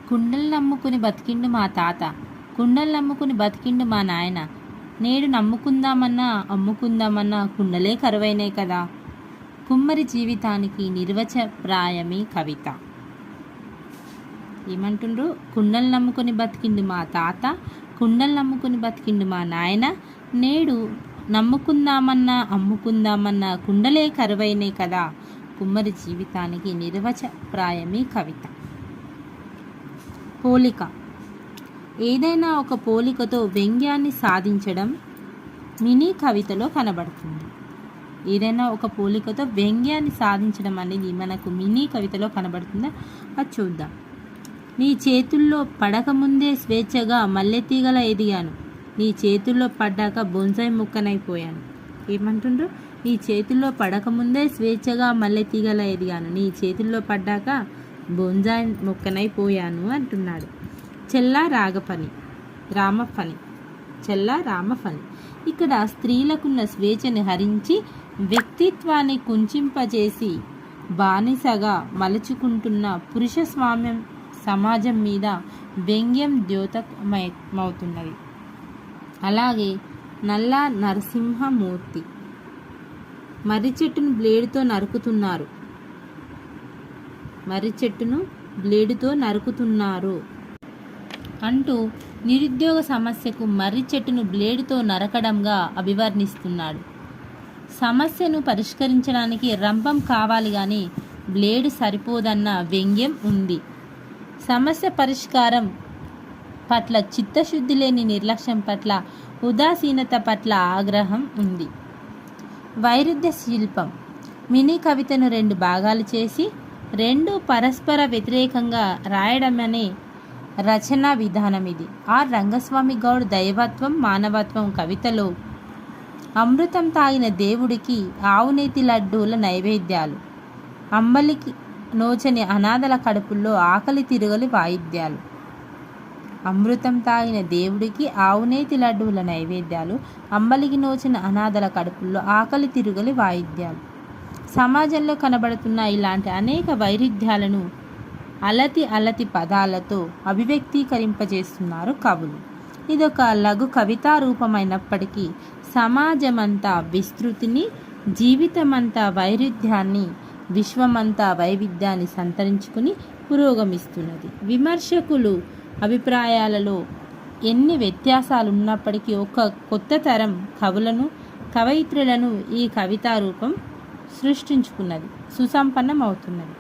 కుండలు నమ్ముకుని బతికిండు మా తాత, కుండలు నమ్ముకుని బతికిండు మా నాయన. నేడు నమ్ముకుందామన్నా అమ్ముకుందామన్నా కుండలే కరువైనాయి కదా. కుమ్మరి జీవితానికి నిర్వచప్రాయమే కవిత. ఏమంటుండ్రు? కుండలు నమ్ముకొని బతికిండు మా తాత, కుండలు నమ్ముకొని బతికిండు మా నాయన. నేడు నమ్ముకుందామన్నా అమ్ముకుందామన్నా కుండలే కరువైనాయి కదా. కుమ్మరి జీవితానికి నిర్వచప్రాయమే కవిత. పోలిక. ఏదైనా ఒక పోలికతో వ్యంగ్యాన్ని సాధించడం మినీ కవితలో కనబడుతుంది. ఏదైనా ఒక పోలికతో వ్యంగ్యాన్ని సాధించడం అనేది మనకు మినీ కవితలో కనబడుతుందా? అది చూద్దాం. నీ చేతుల్లో పడకముందే స్వేచ్ఛగా మల్లెతీగల ఎదిగాను, నీ చేతుల్లో పడ్డాక బొంసాయి ముక్కనైపోయాను. ఏమంటుండ్రు? నీ చేతుల్లో పడకముందే స్వేచ్ఛగా మల్లెతీగల ఎదిగాను, నీ చేతుల్లో పడ్డాక బొంసాయి ముక్కనైపోయాను అంటున్నాడు. చెల్లా రామఫణి. ఇక్కడ స్త్రీలకున్న స్వేచ్ఛని హరించి వ్యక్తిత్వాన్ని కుంచింపజేసి బానిసగా మలుచుకుంటున్న పురుష స్వామ్యం సమాజం మీద వ్యంగ్యం ద్యోతకమవుతున్నది. అలాగే నల్లా నరసింహమూర్తి. మర్రి చెట్టును బ్లేడుతో నరుకుతున్నారు అంటూ నిరుద్యోగ సమస్యకు మర్రి చెట్టును బ్లేడుతో నరకడంగా అభివర్ణిస్తున్నాడు. సమస్యను పరిష్కరించడానికి రంపం కావాలి కానీ బ్లేడు సరిపోదన్న వ్యంగ్యం ఉంది. సమస్య పరిష్కారం పట్ల చిత్తశుద్ధి లేని నిర్లక్ష్యం పట్ల, ఉదాసీనత పట్ల ఆగ్రహం ఉంది. వైరుధ్య శిల్పం. మినీ కవితను 2 భాగాలు చేసి 2 పరస్పర వ్యతిరేకంగా రాయడమనే రచనా విధానం ఇది. ఆర్ రంగస్వామి గౌడ్ దైవత్వం మానవత్వం కవితలో అమృతం తాగిన దేవుడికి ఆవునేతి లడ్డూల నైవేద్యాలు, అంబలికి నోచని అనాథల కడుపుల్లో ఆకలి తిరుగలి వాయిద్యాలు. అమృతం తాగిన దేవుడికి ఆవునేతి లడ్డూల నైవేద్యాలు, అంబలికి నోచిన అనాథల కడుపుల్లో ఆకలి తిరుగలి వాయిద్యాలు. సమాజంలో కనబడుతున్న ఇలాంటి అనేక వైరుధ్యాలను అలతి పదాలతో అభివ్యక్తీకరింపజేస్తున్నారు కవులు. ఇదొక లఘు కవితా రూపమైనప్పటికీ సమాజమంతా విస్తృతిని, జీవితమంతా వైరుధ్యాన్ని, విశ్వమంతా వైవిధ్యాన్ని సంతరించుకుని పురోగమిస్తున్నది. విమర్శకులు అభిప్రాయాలలో ఎన్ని వ్యత్యాసాలు ఉన్నప్పటికీ ఒక కొత్త తరం కవులను, కవయిత్రులను ఈ కవితా రూపం సృష్టించుకున్నది, సుసంపన్నం అవుతున్నది.